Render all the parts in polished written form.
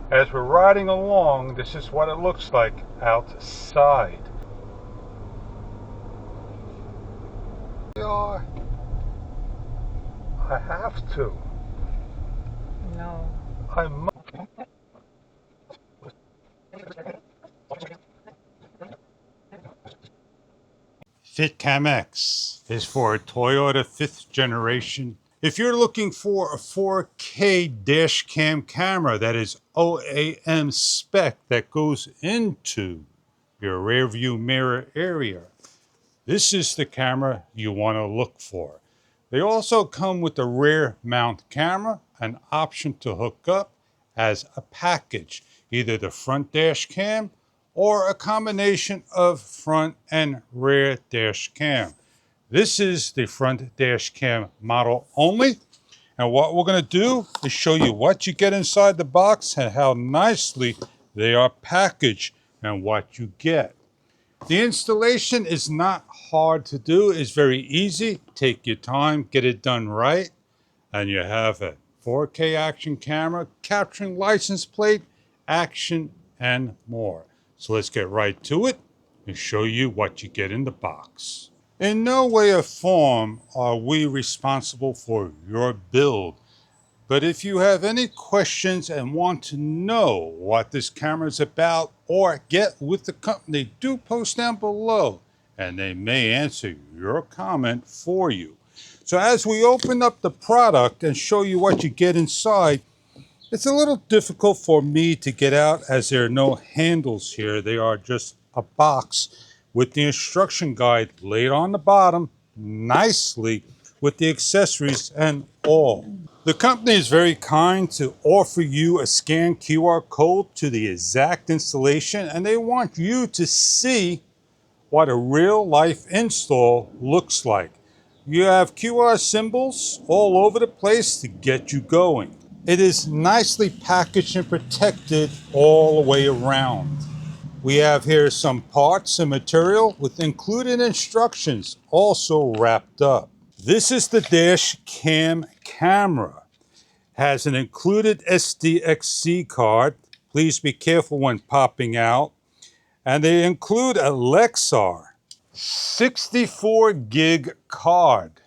As we're riding along, this is what it looks like outside. I have to. No. I must. FITCAMX is for a Toyota 5th generation. If you're looking for a 4K dash cam camera that is OAM spec that goes into your rear view mirror area, this is the camera you want to look for. They also come with a rear mount camera, an option to hook up as a package, either the front dash cam or a combination of front and rear dash cam. This is the front dash cam model only. And what we're going to do is show you what you get inside the box and how nicely they are packaged and what you get. The installation is not hard to do. It's very easy. Take your time, get it done right, and you have a 4K action camera capturing license plate, action, and more. So let's get right to it and show you what you get in the box. In no way or form are we responsible for your build. But if you have any questions and want to know what this camera is about or get with the company, do post down below and they may answer your comment for you. So as we open up the product and show you what you get inside, it's a little difficult for me to get out as there are no handles here. They are just a box with the instruction guide laid on the bottom nicely with the accessories and all. The company is very kind to offer you a scanned QR code to the exact installation, and they want you to see what a real life install looks like. You have QR symbols all over the place to get you going. It is nicely packaged and protected all the way around. We have here some parts and material with included instructions also wrapped up. This is the dash cam camera. Has an included SDXC card. Please be careful when popping out. And they include a Lexar 64 gig card.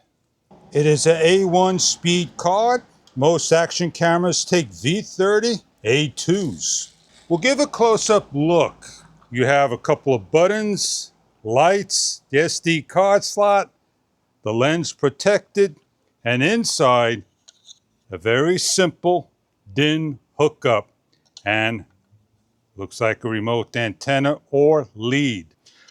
It is an A1 speed card. Most action cameras take V30 A2s. We'll give a close-up look. You have a couple of buttons, lights, the SD card slot, the lens protected, and inside a very simple DIN hookup and looks like a remote antenna or lead.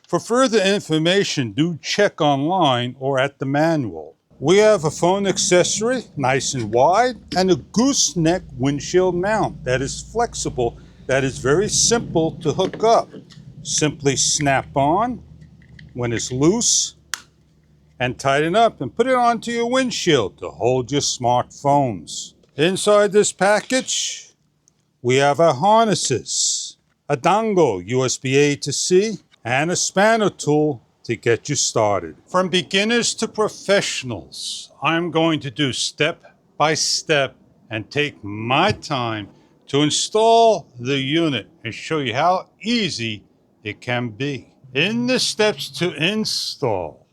For further information, do check online or at the manual. We have a phone accessory, nice and wide, and a gooseneck windshield mount that is flexible, that is very simple to hook up. Simply snap on when it's loose and tighten up and put it onto your windshield to hold your smartphones. Inside this package, we have our harnesses, a dongle USB-A to C, and a spanner tool to get you started. From beginners to professionals, I'm going to do step by step and take my time to install the unit and show you how easy it can be. In the steps to install,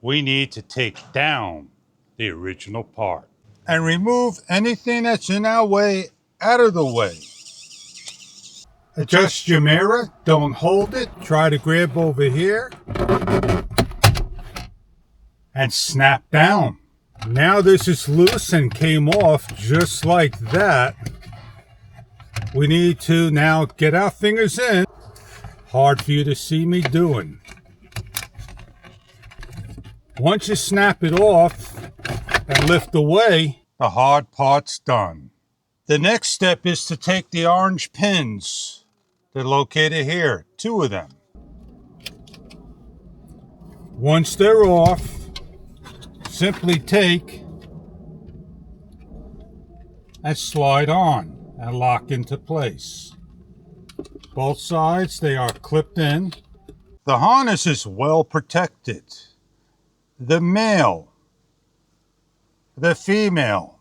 we need to take down the original part and remove anything that's in our way out of the way. Adjust your mirror, don't hold it, try to grab over here and snap down. Now this is loose and came off just like that. We need to now get our fingers in. Hard for you to see me doing. Once you snap it off and lift away, the hard part's done. The next step is to take the orange pins. They're located here, 2 of them. Once they're off, simply take and slide on and lock into place. Both sides, they are clipped in. The harness is well protected. The male, the female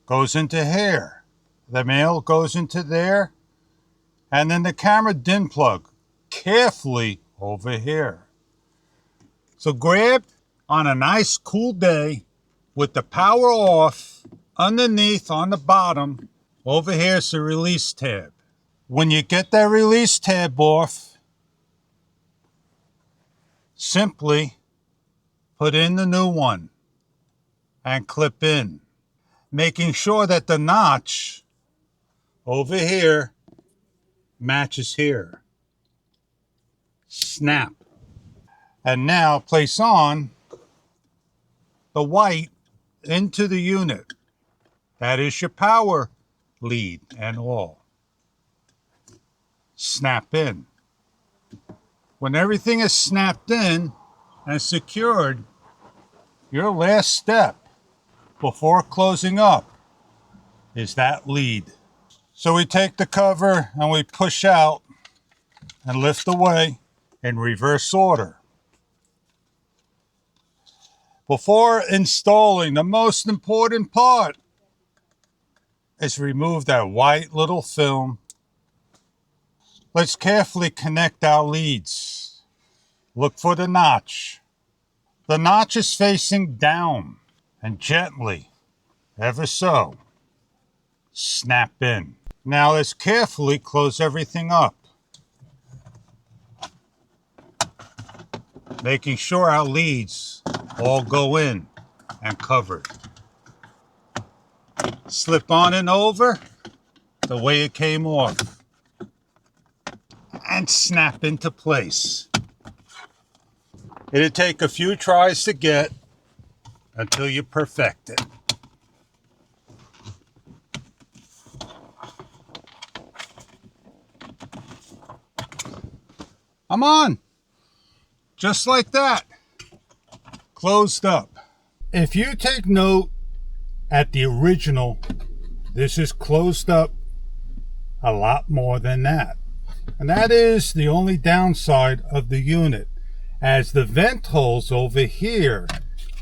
goes into hair. The male goes into there, and then the camera DIN plug carefully over here. So grab on a nice cool day with the power off, underneath on the bottom, over here is the release tab. When you get that release tab off, simply put in the new one and clip in, making sure that the notch over here matches here. Snap. And now place on the white into the unit. That is your power lead and all. Snap in. When everything is snapped in and secured, your last step before closing up is that lead. So we take the cover and we push out and lift away in reverse order. Before installing, the most important part is remove that white little film. Let's carefully connect our leads. Look for the notch. The notch is facing down, and gently, ever so, snap in. Now let's carefully close everything up, making sure our leads all go in and covered. Slip on and over the way it came off and snap into place. It'll take a few tries to get until you perfect it. I'm on. Just like that. Closed up. If you take note at the original, this is closed up a lot more than that. And that is the only downside of the unit. As the vent holes over here,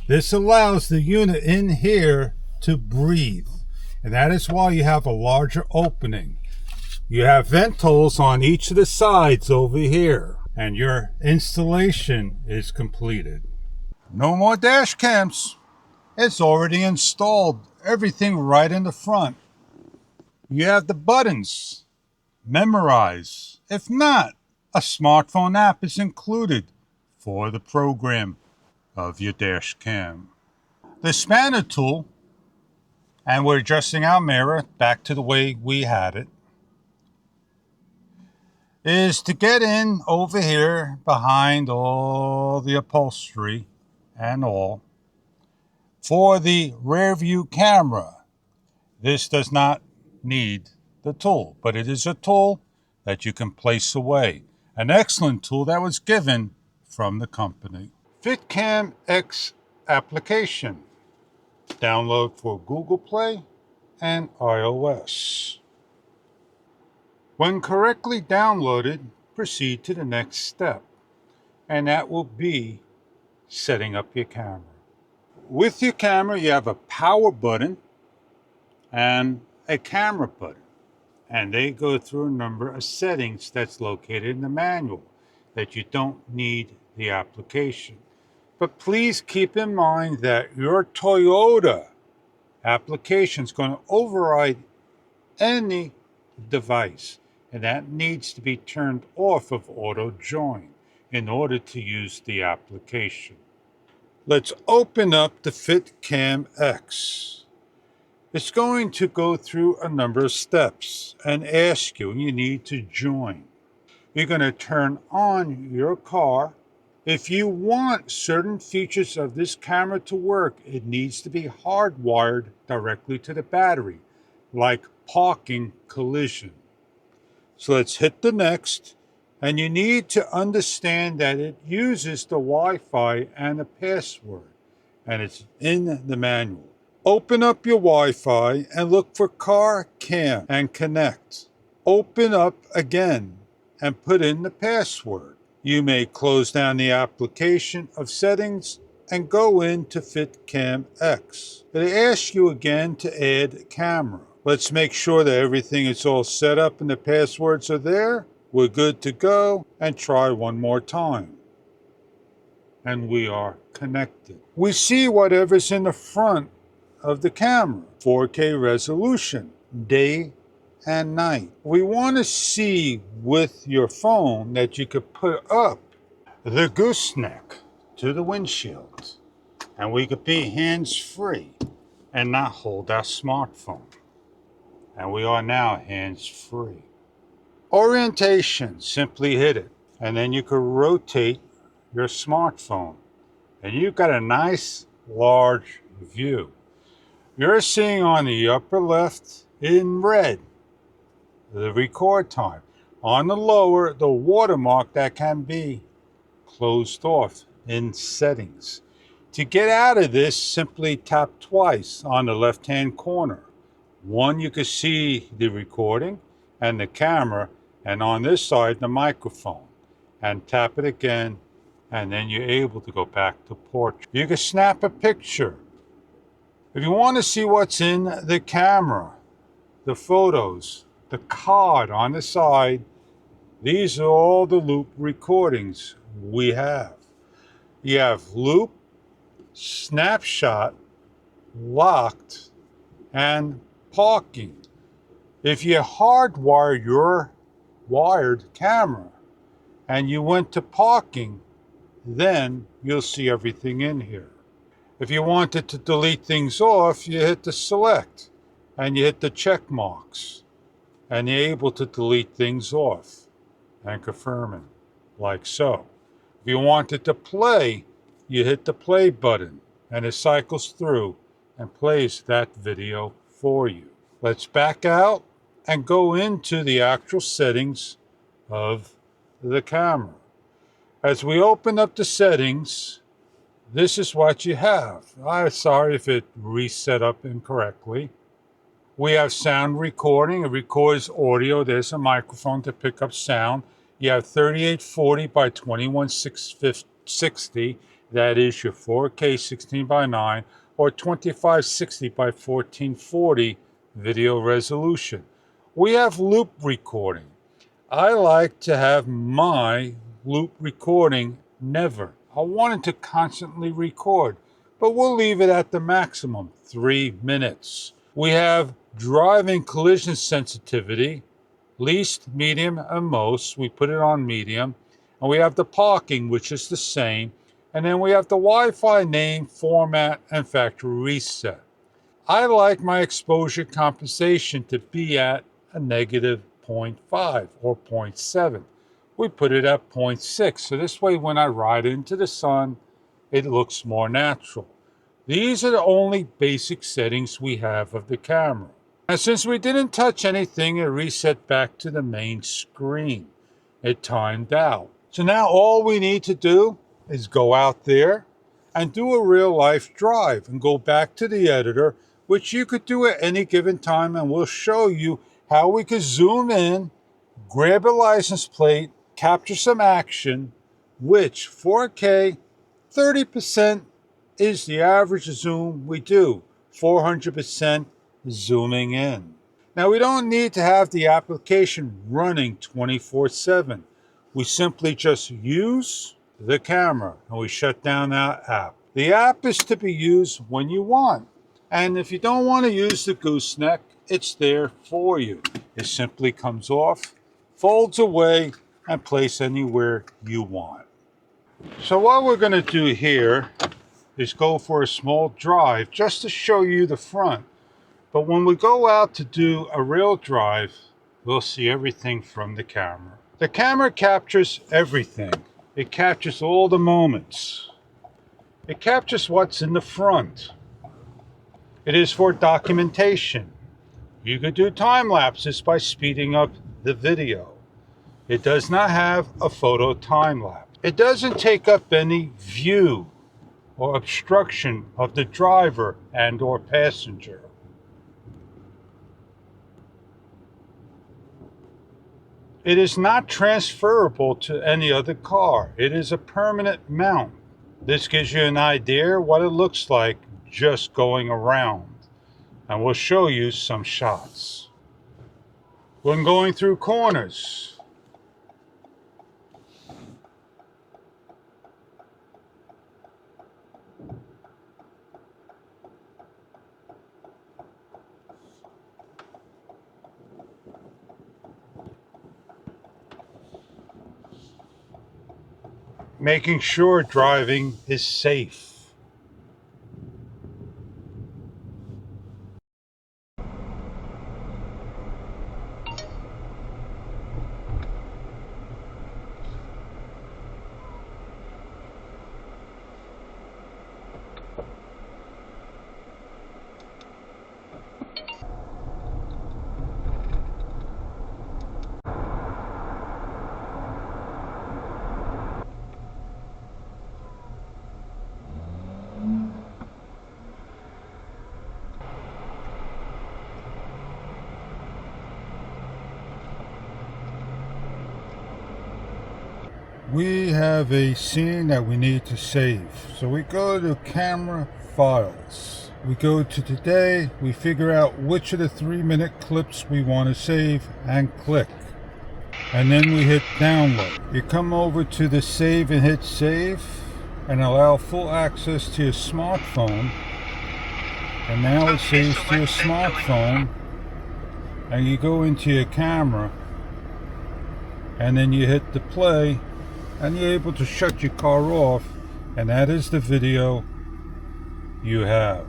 this allows the unit in here to breathe. And that is why you have a larger opening. You have vent holes on each of the sides over here. And your installation is completed. No more dash cams. It's already installed. Everything right in the front. You have the buttons. Memorize. If not, a smartphone app is included for the program of your dash cam. The spanner tool, and we're adjusting our mirror back to the way we had it, is to get in over here behind all the upholstery and all for the rear view camera. This does not need the tool, but it is a tool that you can place away. An excellent tool that was given from the company. FITCAMX application. Download for Google Play and iOS. When correctly downloaded, proceed to the next step, and that will be setting up your camera. With your camera, you have a power button and a camera button, and they go through a number of settings that's located in the manual that you don't need the application. But please keep in mind that your Toyota application is going to override any device, and that needs to be turned off of auto join in order to use the application. Let's open up the FITCAMX. It's going to go through a number of steps and ask you, and you need to join. You're going to turn on your car. If you want certain features of this camera to work, it needs to be hardwired directly to the battery, like parking collision. So let's hit the next, and you need to understand that it uses the Wi-Fi and a password, and it's in the manual. Open up your Wi-Fi and look for car cam and connect. Open up again and put in the password. You may close down the application of settings and go into FITCAMX. It asks you again to add camera. Let's make sure that everything is all set up and the passwords are there. We're good to go, and try one more time. And we are connected. We see whatever's in the front of the camera. 4K resolution, day and night. We want to see with your phone that you could put up the gooseneck to the windshield. And we could be hands-free and not hold our smartphone. And we are now hands-free. Orientation, simply hit it. And then you can rotate your smartphone. And you've got a nice large view. You're seeing on the upper left in red the record time. On the lower, the watermark that can be closed off in settings. To get out of this, simply tap twice on the left-hand corner. One, you can see the recording and the camera, and on this side, the microphone. And tap it again, and then you're able to go back to portrait. You can snap a picture. If you want to see what's in the camera, the photos, the card on the side, these are all the loop recordings we have. You have loop, snapshot, locked, and parking. If you hardwire your wired camera and you went to parking, then you'll see everything in here. If you wanted to delete things off, you hit the select and you hit the check marks and you're able to delete things off and confirm it like so. If you wanted to play, you hit the play button and it cycles through and plays that video for you. Let's back out and go into the actual settings of the camera. As we open up the settings, this is what you have. I'm sorry if it reset up incorrectly. We have sound recording. It records audio. There's a microphone to pick up sound. You have 3840 by 2160. That is your 4K 16:9 or 2560 by 1440 video resolution. We have loop recording. I like to have my loop recording never. I wanted to constantly record, but we'll leave it at the maximum, 3 minutes. We have driving collision sensitivity, least, medium, and most. We put it on medium. And we have the parking, which is the same. And then we have the Wi-Fi name, format, and factory reset. I like my exposure compensation to be at a negative 0.5 or 0.7. We put it at 0.6, so this way when I ride into the sun, it looks more natural. These are the only basic settings we have of the camera. And since we didn't touch anything, it reset back to the main screen. It timed out. So now all we need to do is go out there and do a real life drive and go back to the editor, which you could do at any given time, and we'll show you how we could zoom in, grab a license plate, capture some action, which 4K, 30% is the average zoom we do, 400% zooming in. Now we don't need to have the application running 24/7. We simply just use the camera and we shut down that app. The app is to be used when you want. And if you don't want to use the gooseneck, it's there for you. It simply comes off, folds away, and place anywhere you want. So what we're going to do here is go for a small drive just to show you the front. But when we go out to do a real drive, we'll see everything from the camera. The camera captures everything. It captures all the moments. It captures what's in the front. It is for documentation. You could do time lapses by speeding up the video. It does not have a photo time lapse. It doesn't take up any view or obstruction of the driver and or passenger. It is not transferable to any other car. It is a permanent mount. This gives you an idea what it looks like just going around. and we'll show you some shots. When going through corners, making sure driving is safe. We have a scene that we need to save. So we go to camera files. We go to today, we figure out which of the 3-minute clips we want to save and click. And then we hit download. You come over to the save and hit save and allow full access to your smartphone. And now it saves to your smartphone. And you go into your camera and then you hit the play. And you're able to shut your car off, and that is the video you have.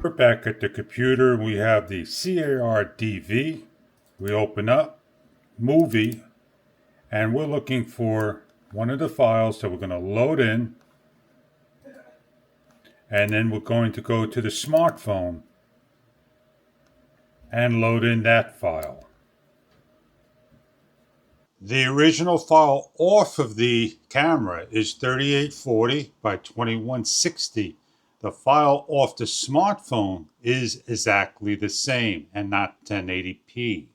We're back at the computer. We have the CARDV. We open up, movie, and we're looking for one of the files that we're going to load in, and then we're going to go to the smartphone and load in that file. The original file off of the camera is 3840 by 2160. The file off the smartphone is exactly the same and not 1080p.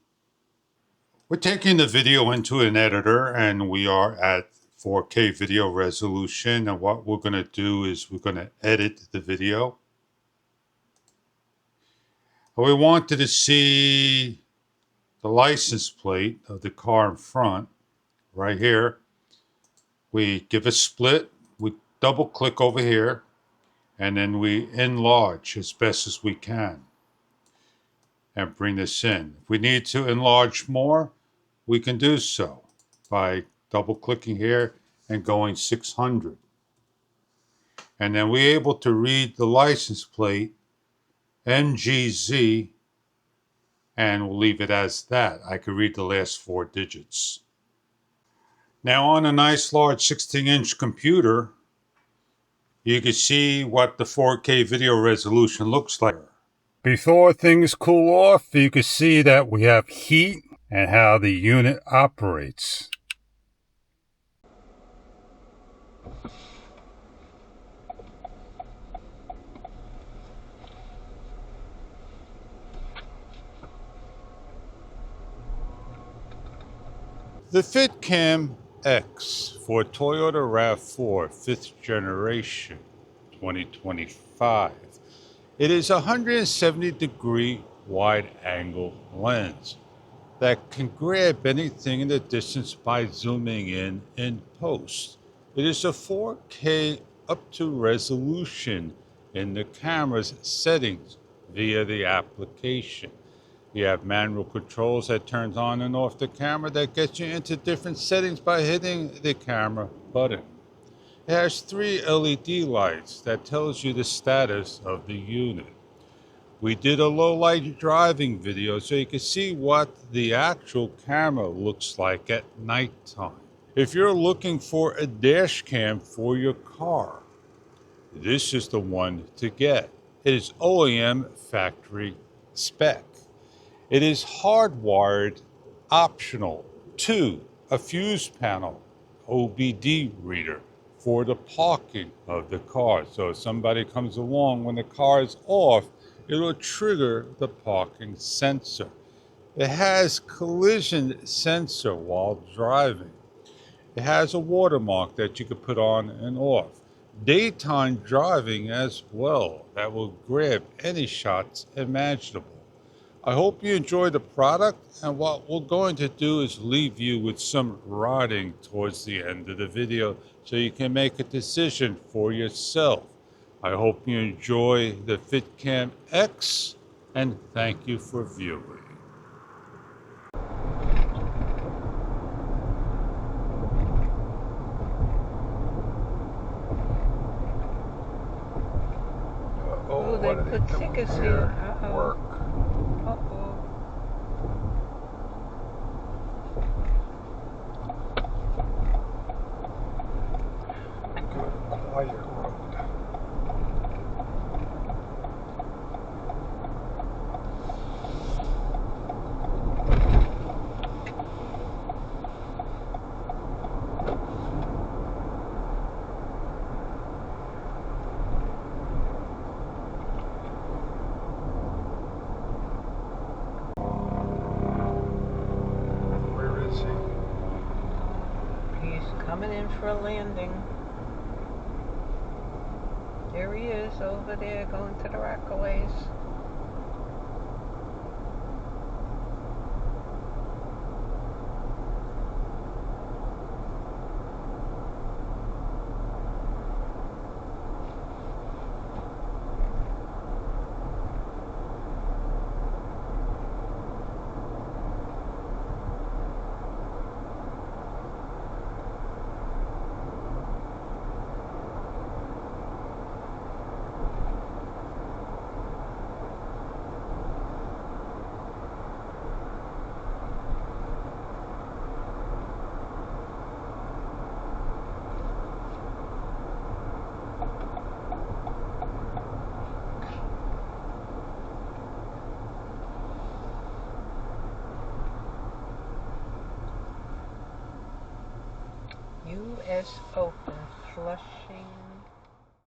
We're taking the video into an editor and we are at 4K video resolution, and what we're going to do is we're going to edit the video. We wanted to see the license plate of the car in front right here. We give a split, we double click over here, and then we enlarge as best as we can and bring this in. If we need to enlarge more, we can do so by double clicking here and going 600. And then we're able to read the license plate MGZ, and we'll leave it as that. I could read the last 4 digits. Now on a nice large 16-inch computer, you can see what the 4K video resolution looks like. Before things cool off, you can see that we have heat and how the unit operates. The FITCAMX for Toyota RAV4 5th generation 2025. It is a 170-degree wide-angle lens that can grab anything in the distance by zooming in post. It is a 4K up to resolution in the camera's settings via the application. You have manual controls that turns on and off the camera that gets you into different settings by hitting the camera button. It has 3 LED lights that tells you the status of the unit. We did a low light driving video so you can see what the actual camera looks like at nighttime. If you're looking for a dash cam for your car, this is the one to get. It is OEM factory spec. It is hardwired optional to a fuse panel OBD reader for the parking of the car. So if somebody comes along when the car is off, it will trigger the parking sensor. It has collision sensor while driving. It has a watermark that you can put on and off. daytime driving as well that will grab any shots imaginable. I hope you enjoy the product, and what we're going to do is leave you with some riding towards the end of the video so you can make a decision for yourself. I hope you enjoy the FITCAMX, and thank you for viewing. Oh, they put tickets here. Uh-oh. Work. Uh-oh. Good, quiet road. Where is he? He's coming in for a landing. There he is over there going to the Rockaways. U.S. Open, Flushing.